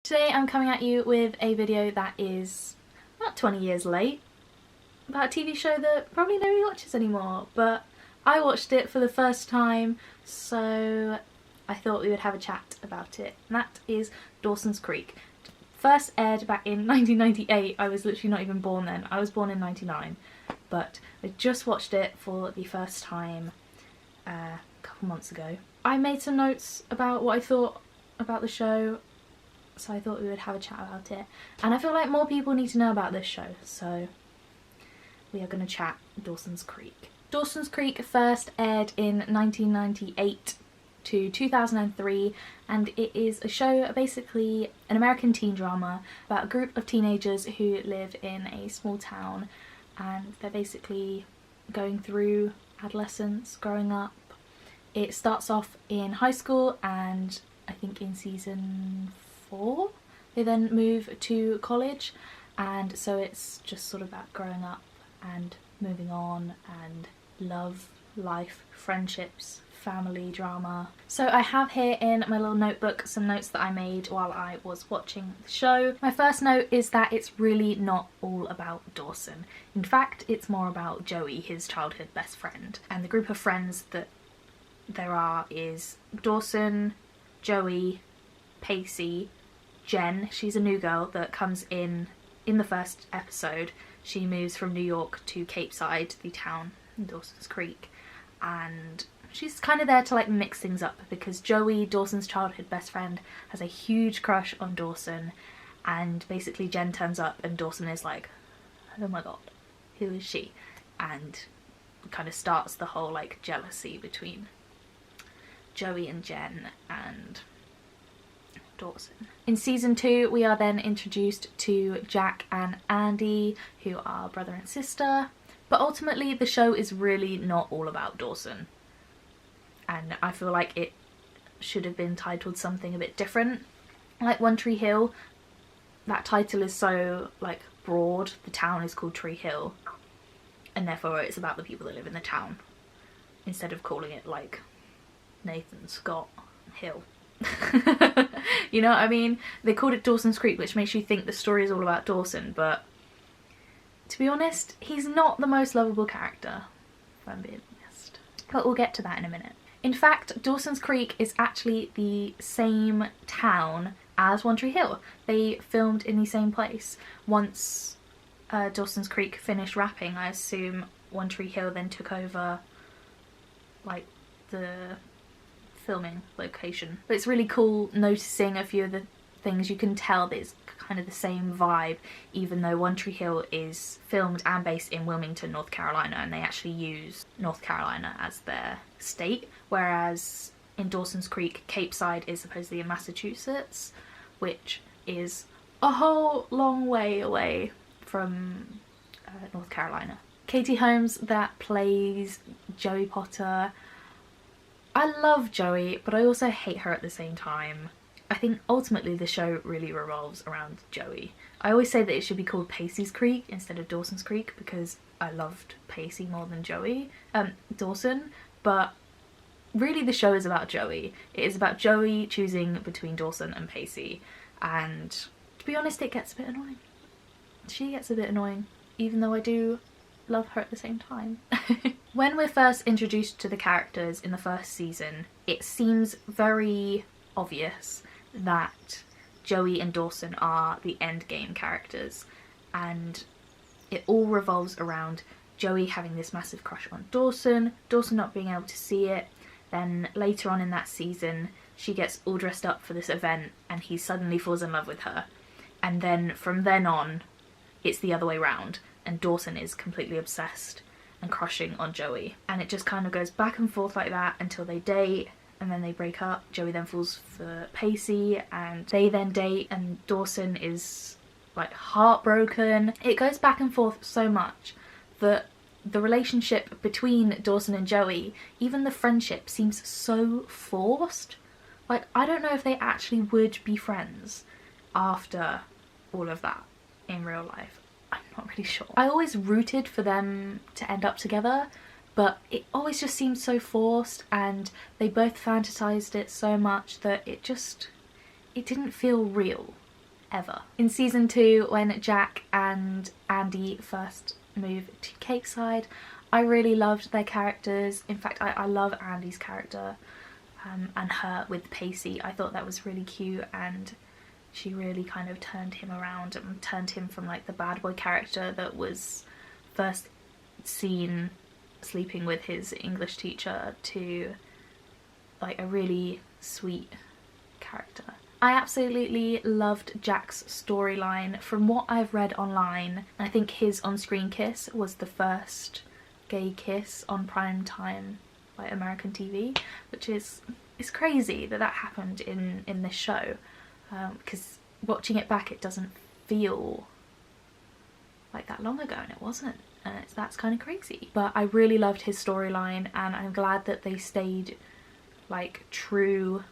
Today I'm coming at you with a video that is about 20 years late, about a TV show that probably nobody watches anymore, but I watched it for the first time, so I thought we would have a chat about it, and that is Dawson's Creek. First aired back in 1998, I was literally not even born then. I was born in 99, but I just watched it for the first time a couple months ago. I made some notes about what I thought about the show, so I thought we would have a chat about it. And I feel like more people need to know about this show, so we are going to chat Dawson's Creek. Dawson's Creek first aired in 1998 to 2003, and it is a show, basically an American teen drama about a group of teenagers who live in a small town, and they're basically going through adolescence, growing up. It starts off in high school, and I think in season 4 they then move to college, and so it's just sort of about growing up and moving on and love, life, friendships, family drama. So I have here in my little notebook some notes that I made while I was watching the show. My first note is that it's really not all about Dawson. In fact, it's more about Joey, his childhood best friend, and the group of friends that there are is Dawson, Joey, Pacey, Jen, she's a new girl that comes in the first episode. She moves from New York to Capeside, the town in Dawson's Creek, and she's kind of there to like mix things up because Joey, Dawson's childhood best friend, has a huge crush on Dawson, and basically Jen turns up and Dawson is like, oh my god, who is she? And kind of starts the whole like jealousy between Joey and Jen and Dawson. In season 2 we are then introduced to Jack and Andi, who are brother and sister, but ultimately the show is really not all about Dawson, and I feel like it should have been titled something a bit different. Like One Tree Hill, that title is so like broad. The town is called Tree Hill, and therefore it's about the people that live in the town, instead of calling it like Nathan Scott Hill. You know what I mean? They called it Dawson's Creek, which makes you think the story is all about Dawson, but to be honest, he's not the most lovable character, if I'm being honest. But we'll get to that in a minute. In fact, Dawson's Creek is actually the same town as One Tree Hill. They filmed in the same place. Once Dawson's Creek finished wrapping, I assume One Tree Hill then took over like the filming location. But it's really cool noticing a few of the things. You can tell that it's kind of the same vibe, even though One Tree Hill is filmed and based in Wilmington, North Carolina, and they actually use North Carolina as their state, whereas in Dawson's Creek, Capeside is supposedly in Massachusetts, which is a whole long way away from North Carolina. Katie Holmes, that plays Joey Potter, I love Joey, but I also hate her at the same time. I think ultimately the show really revolves around Joey. I always say that it should be called Pacey's Creek instead of Dawson's Creek because I loved Pacey more than Dawson, but really the show is about Joey. It is about Joey choosing between Dawson and Pacey, and to be honest, it gets a bit annoying. She gets a bit annoying, even though I do love her at the same time. When we're first introduced to the characters in the first season, it seems very obvious that Joey and Dawson are the endgame characters, and it all revolves around Joey having this massive crush on Dawson, Dawson not being able to see it. Then later on in that season she gets all dressed up for this event and he suddenly falls in love with her, and then from then on it's the other way round, and Dawson is completely obsessed and crushing on Joey, and it just kind of goes back and forth like that until they date, and then they break up. Joey then falls for Pacey and they then date, and Dawson is like heartbroken. It goes back and forth so much that the relationship between Dawson and Joey, even the friendship, seems so forced. Like, I don't know if they actually would be friends after all of that in real life. I'm not really sure. I always rooted for them to end up together, but it always just seemed so forced, and they both fantasized it so much that it didn't feel real. ever. In season 2, when Jack and Andi first moved to Capeside, I really loved their characters. In fact, I love Andi's character and her with Pacey. I thought that was really cute, and she really kind of turned him around and turned him from like the bad boy character that was first seen sleeping with his English teacher to like a really sweet character. I absolutely loved Jack's storyline. From what I've read online, I think his on-screen kiss was the first gay kiss on prime time like American TV, which is crazy that that happened in this show, because watching it back it doesn't feel like that long ago, and it wasn't. That's kind of crazy. But I really loved his storyline, and I'm glad that they stayed like true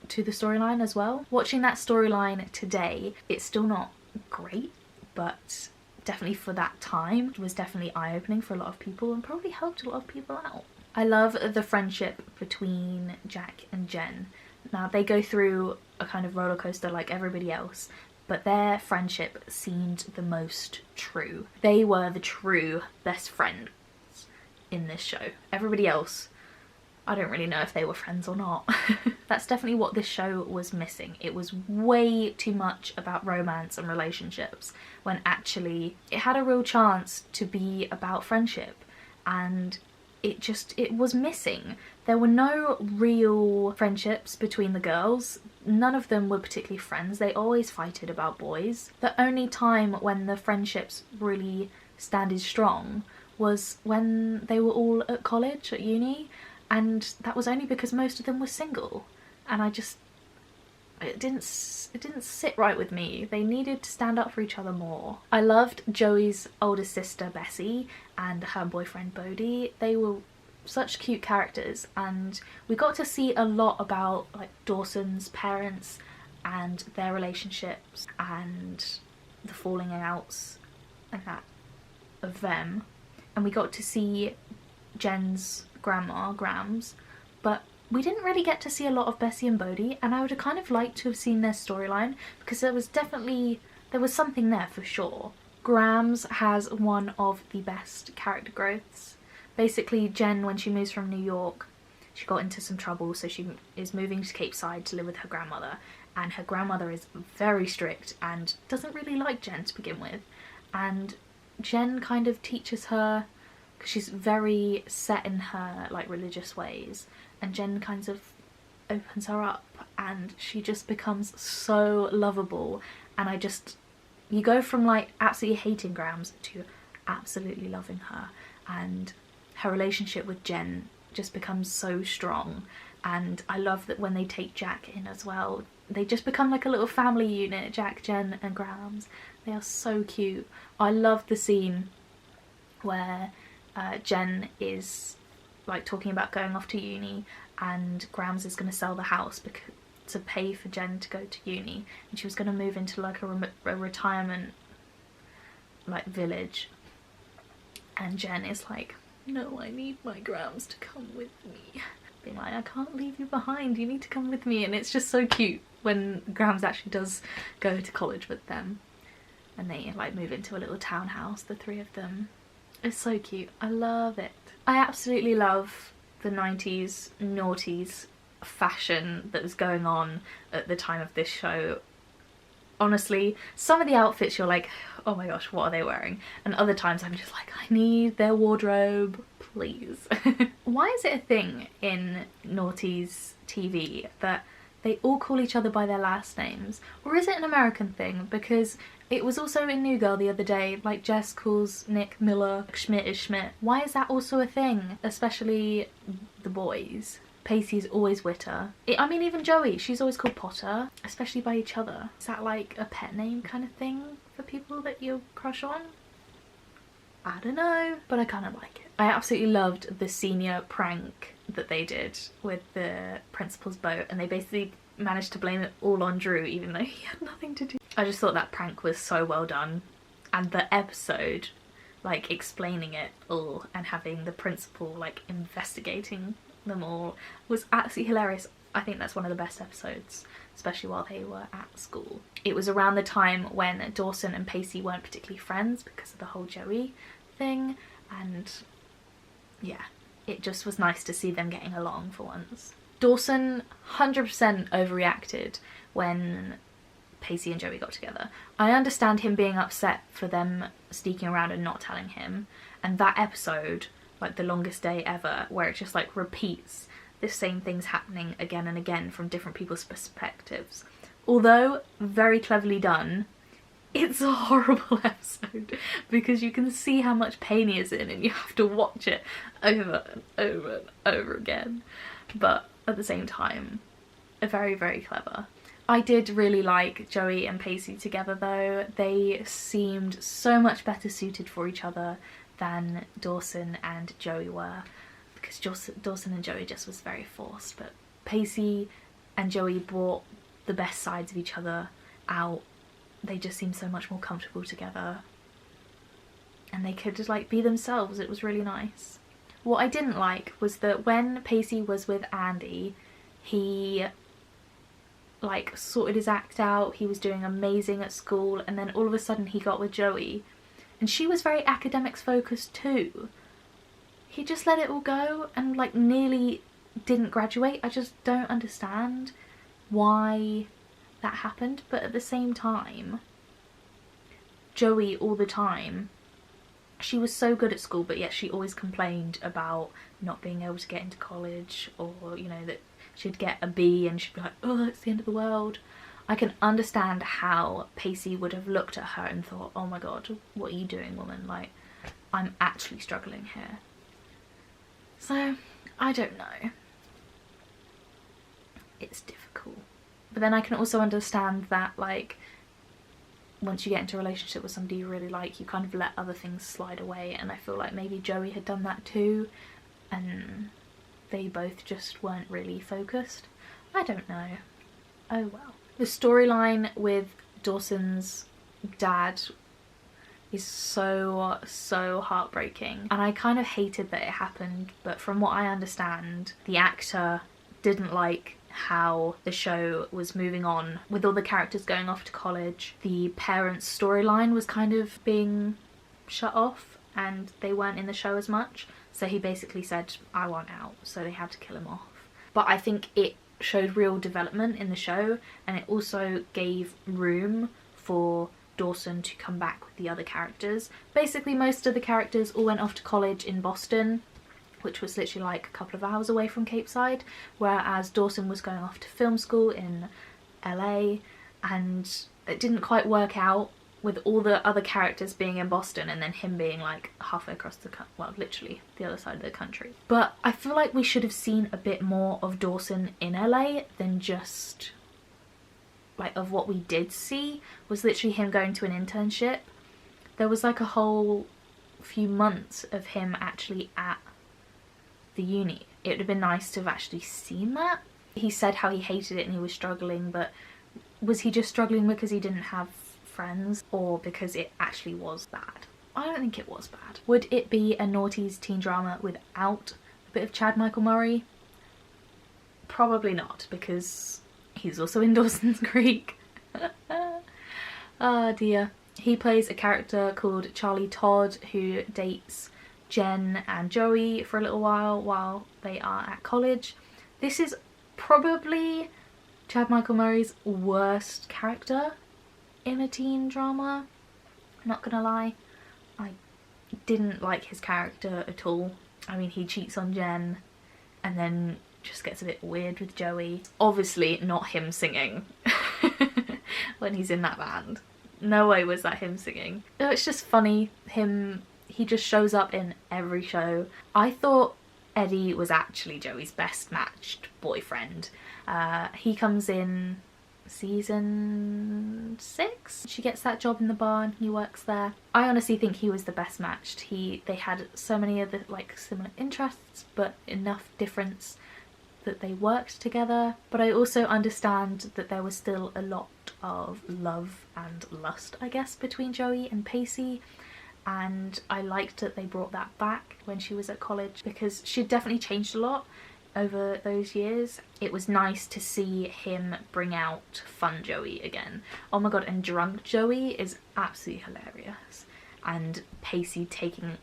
to the storyline as well. Watching that storyline today, it's still not great, but definitely for that time it was definitely eye-opening for a lot of people and probably helped a lot of people out. I love the friendship between Jack and Jen. Now they go through a kind of roller coaster like everybody else, but their friendship seemed the most true. They were the true best friends in this show. Everybody else, I don't really know if they were friends or not. That's definitely what this show was missing. It was way too much about romance and relationships when actually it had a real chance to be about friendship, and it was missing. There were no real friendships between the girls. None of them were particularly friends. They always fighted about boys. The only time when the friendships really standed strong was when they were all at college, at uni, and that was only because most of them were single, and it didn't sit right with me. They needed to stand up for each other more. I loved Joey's older sister Bessie and her boyfriend Bodhi. They were such cute characters, and we got to see a lot about like Dawson's parents and their relationships and the falling outs and that of them, and we got to see Jen's grandma, Grams, but we didn't really get to see a lot of Bessie and Bodhi, and I would have kind of liked to have seen their storyline because there was something there for sure. Grams has one of the best character growths. Basically, Jen, when she moves from New York, she got into some trouble, so she is moving to Capeside to live with her grandmother, and her grandmother is very strict and doesn't really like Jen to begin with, and Jen kind of teaches her, because she's very set in her like religious ways, and Jen kind of opens her up, and she just becomes so lovable, and you go from like absolutely hating Grams to absolutely loving her, and her relationship with Jen just becomes so strong. And I love that when they take Jack in as well, they just become like a little family unit, Jack, Jen and Grams. They are so cute. I love the scene where Jen is like talking about going off to uni, and Grams is going to sell the house to pay for Jen to go to uni, and she was going to move into like a retirement like village, and Jen is like, no, I need my Grams to come with me, being like, I can't leave you behind, you need to come with me. And it's just so cute when Grams actually does go to college with them, and they like move into a little townhouse, the three of them. It's so cute. I love it. I absolutely love the 90s noughties fashion that was going on at the time of this show. Honestly, some of the outfits you're like, oh my gosh, what are they wearing? And other times I'm just like, I need their wardrobe, please. Why is it a thing in noughties TV that they all call each other by their last names? Or is it an American thing? Because it was also in New Girl the other day, like Jess calls Nick Miller, Schmidt is Schmidt. Why is that also a thing? Especially the boys. Pacey's always Witter. I mean, even Joey, she's always called Potter, especially by each other. Is that like a pet name kind of thing for people that you crush on? I don't know, but I kind of like it. I absolutely loved the senior prank that they did with the principal's boat, and they basically managed to blame it all on Drew even though he had nothing to do. I just thought that prank was so well done, and the episode like explaining it all and having the principal like investigating them all was absolutely hilarious. I think that's one of the best episodes, especially while they were at school. It was around the time when Dawson and Pacey weren't particularly friends because of the whole Joey thing, and yeah, it just was nice to see them getting along for once. Dawson 100% overreacted when Pacey and Joey got together. I understand him being upset for them sneaking around and not telling him, and that episode, like the longest day ever, where it just like repeats the same things happening again and again from different people's perspectives. Although very cleverly done, it's a horrible episode because you can see how much pain he is in and you have to watch it over and over and over again. But at the same time, very, very clever. I did really like Joey and Pacey together though. They seemed so much better suited for each other than Dawson and Joey were, because Dawson and Joey just was very forced, but Pacey and Joey brought the best sides of each other out. They just seemed so much more comfortable together and they could just like be themselves. It was really nice. What I didn't like was that when Pacey was with Andi, he like sorted his act out, he was doing amazing at school, and then all of a sudden he got with Joey and she was very academics focused too. He just let it all go and like nearly didn't graduate. I just don't understand why that happened. But at the same time, Joey all the time, she was so good at school, but yet she always complained about not being able to get into college, or you know, that she'd get a B and she'd be like, oh, it's the end of the world. I can understand how Pacey would have looked at her and thought, oh my god, what are you doing, woman? Like, I'm actually struggling here. So, I don't know. It's difficult. But then I can also understand that, like, once you get into a relationship with somebody you really like, you kind of let other things slide away, and I feel like maybe Joey had done that too, and they both just weren't really focused. I don't know. Oh well. The storyline with Dawson's dad is so heartbreaking, and I kind of hated that it happened, but from what I understand, the actor didn't like how the show was moving on with all the characters going off to college. The parents' storyline was kind of being shut off and they weren't in the show as much, so he basically said, I want out, so they had to kill him off. But I think it showed real development in the show, and it also gave room for Dawson to come back with the other characters. Basically most of the characters all went off to college in Boston, which was literally like a couple of hours away from Cape Side, whereas Dawson was going off to film school in LA, and it didn't quite work out with all the other characters being in Boston and then him being like halfway across the well, literally the other side of the country. But I feel like we should have seen a bit more of Dawson in LA than just like of what we did see was literally him going to an internship. There was like a whole few months of him actually at the uni. It would have been nice to have actually seen that. He said how he hated it and he was struggling, but was he just struggling because he didn't have friends, or because it actually was bad? I don't think it was bad. Would it be a noughties teen drama without a bit of Chad Michael Murray? Probably not, because he's also in Dawson's Creek. Oh dear. He plays a character called Charley Todd who dates Jen and Joey for a little while they are at college. This is probably Chad Michael Murray's worst character in a teen drama. Not gonna lie, I didn't like his character at all. I mean, he cheats on Jen and then just gets a bit weird with Joey. Obviously not him singing when he's in that band. No way was that him singing. No, it's just funny. He just shows up in every show. I thought Eddie was actually Joey's best matched boyfriend. He comes in season 6. She gets that job in the bar and he works there. I honestly think he was the best matched. They had so many other like similar interests, but enough difference that they worked together. But I also understand that there was still a lot of love and lust, I guess, between Joey and Pacey, and I liked that they brought that back when she was at college, because she'd definitely changed a lot over those years. It was nice to see him bring out fun Joey again. Oh my god, and drunk Joey is absolutely hilarious. And Pacey taking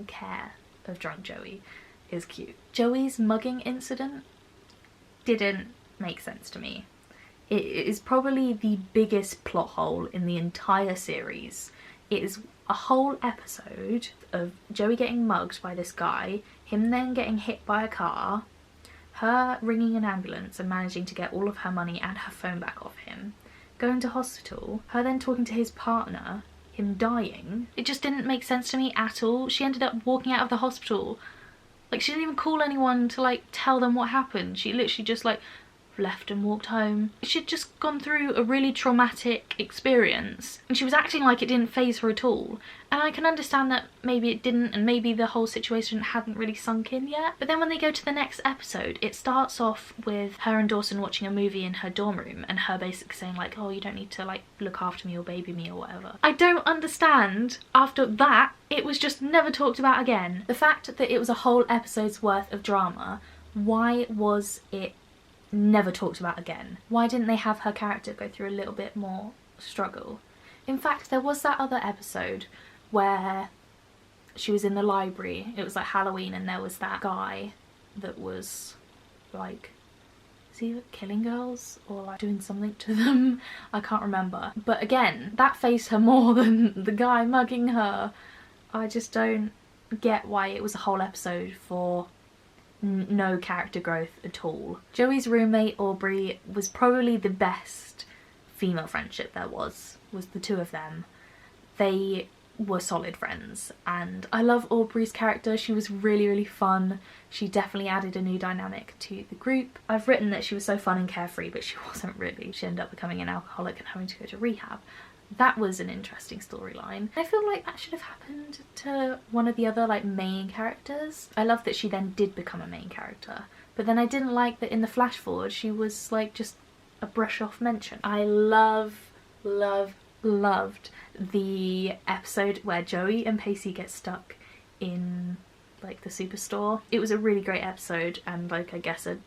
care of drunk Joey is cute. Joey's mugging incident didn't make sense to me. It is probably the biggest plot hole in the entire series. It is a whole episode of Joey getting mugged by this guy, him then getting hit by a car, her ringing an ambulance and managing to get all of her money and her phone back off him, going to hospital, her then talking to his partner, him dying. It just didn't make sense to me at all. She ended up walking out of the hospital. Like, she didn't even call anyone to like tell them what happened. She literally just like left and walked home. She'd just gone through a really traumatic experience and she was acting like it didn't faze her at all. And I can understand that maybe it didn't, and maybe the whole situation hadn't really sunk in yet. But then when they go to the next episode, it starts off with her and Dawson watching a movie in her dorm room and her basically saying like, oh, you don't need to like look after me or baby me or whatever. I don't understand. After that, it was just never talked about again. The fact that it was a whole episode's worth of drama, why was it never talked about again? Why didn't they have her character go through a little bit more struggle? In fact, there was that other episode where she was in the library. It was like Halloween and there was that guy that was like, is he killing girls or like doing something to them? I can't remember. But again, that fazed her more than the guy mugging her. I just don't get why it was a whole episode for no character growth at all. Joey's roommate Aubrey was probably the best female friendship there was the two of them. They were solid friends and I love Aubrey's character. She was really fun. She definitely added a new dynamic to the group. I've written that she was so fun and carefree, but she wasn't really. She ended up becoming an alcoholic and having to go to rehab. That was an interesting storyline. I feel like that should have happened to one of the other like main characters. I love that she then did become a main character, but then I didn't like that in the flash forward she was like just a brush off mention. I loved the episode where Joey and Pacey get stuck in like the superstore. It was a really great episode and like I guess a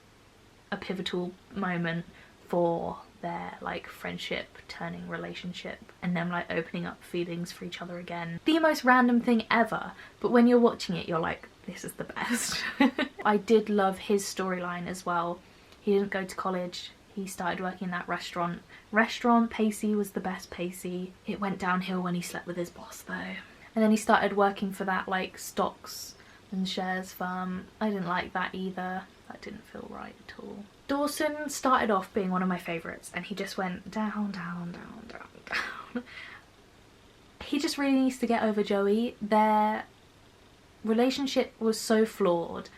pivotal moment for their like friendship turning relationship and them like opening up feelings for each other again. The most random thing ever, but when you're watching it you're like, this is the best. I did love his storyline as well. He didn't go to college, he started working in that restaurant. Pacey was the best Pacey. It went downhill when he slept with his boss though. And then he started working for that like stocks and shares firm. I didn't like that either. That didn't feel right at all. Dawson started off being one of my favourites and he just went down. He just really needs to get over Joey. Their relationship was so flawed.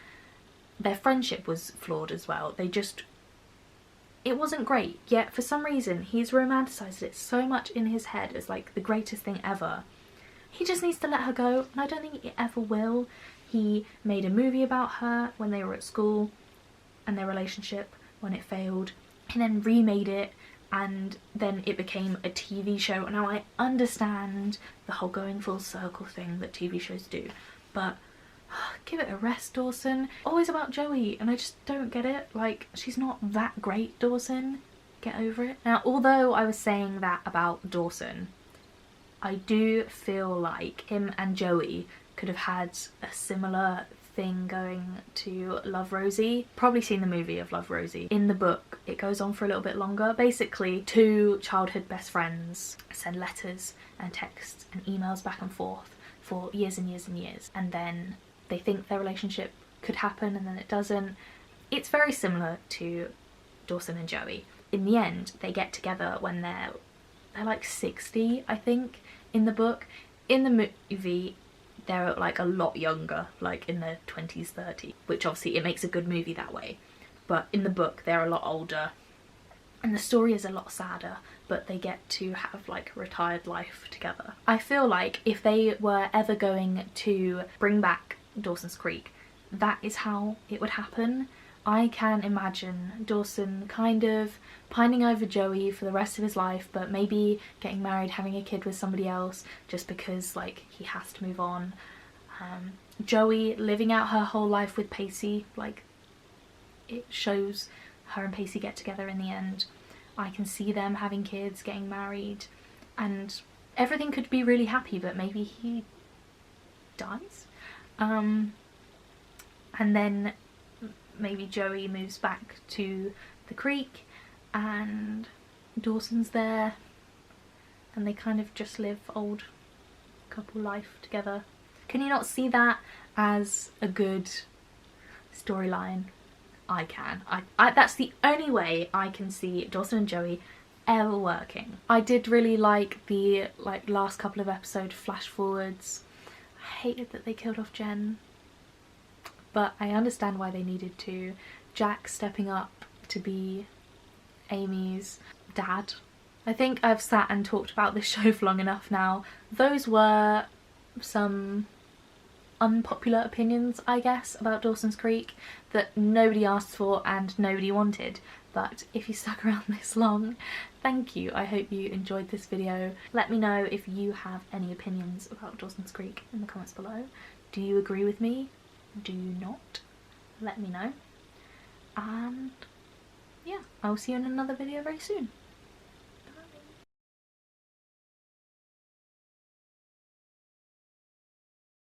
Their friendship was flawed as well. It wasn't great, yet for some reason he's romanticised it so much in his head as like the greatest thing ever. He just needs to let her go and I don't think he ever will. He made a movie about her when they were at school and their relationship when it failed, and then remade it and then it became a TV show. Now I understand the whole going full circle thing that TV shows do, but give it a rest, Dawson. Always about Joey and I just don't get it. Like, she's not that great, Dawson. Get over it. Now, although I was saying that about Dawson, I do feel like him and Joey could have had a similar thing going to Love, Rosie. Probably seen the movie of Love, Rosie. In the book, it goes on for a little bit longer. Basically, two childhood best friends send letters and texts and emails back and forth for years and years and years, and then they think their relationship could happen and then it doesn't. It's very similar to Dawson and Joey. In the end, they get together when they're like 60, I think, in the book. In the movie, they're like a lot younger, like in their 20s, 30s, which obviously it makes a good movie that way. But in the book, they're a lot older and the story is a lot sadder, but they get to have like a retired life together. I feel like if they were ever going to bring back Dawson's Creek, that is how it would happen. I can imagine Dawson kind of pining over Joey for the rest of his life, but maybe getting married, having a kid with somebody else just because like he has to move on. Joey living out her whole life with Pacey, like it shows her and Pacey get together in the end. I can see them having kids, getting married, and everything could be really happy, but maybe he dies. And then maybe Joey moves back to the creek and Dawson's there, and they kind of just live old couple life together. Can you not see that as a good storyline? I can. That's the only way I can see Dawson and Joey ever working. I did really like the last couple of episode flash forwards. I hated that they killed off Jen, but I understand why they needed to. Jack stepping up to be Amy's dad. I think I've sat and talked about this show for long enough now. Those were some unpopular opinions, I guess, about Dawson's Creek that nobody asked for and nobody wanted. But if you stuck around this long, thank you. I hope you enjoyed this video. Let me know if you have any opinions about Dawson's Creek in the comments below. Do you agree with me? Do you not? Let me know. And yeah, I'll see you in another video very soon.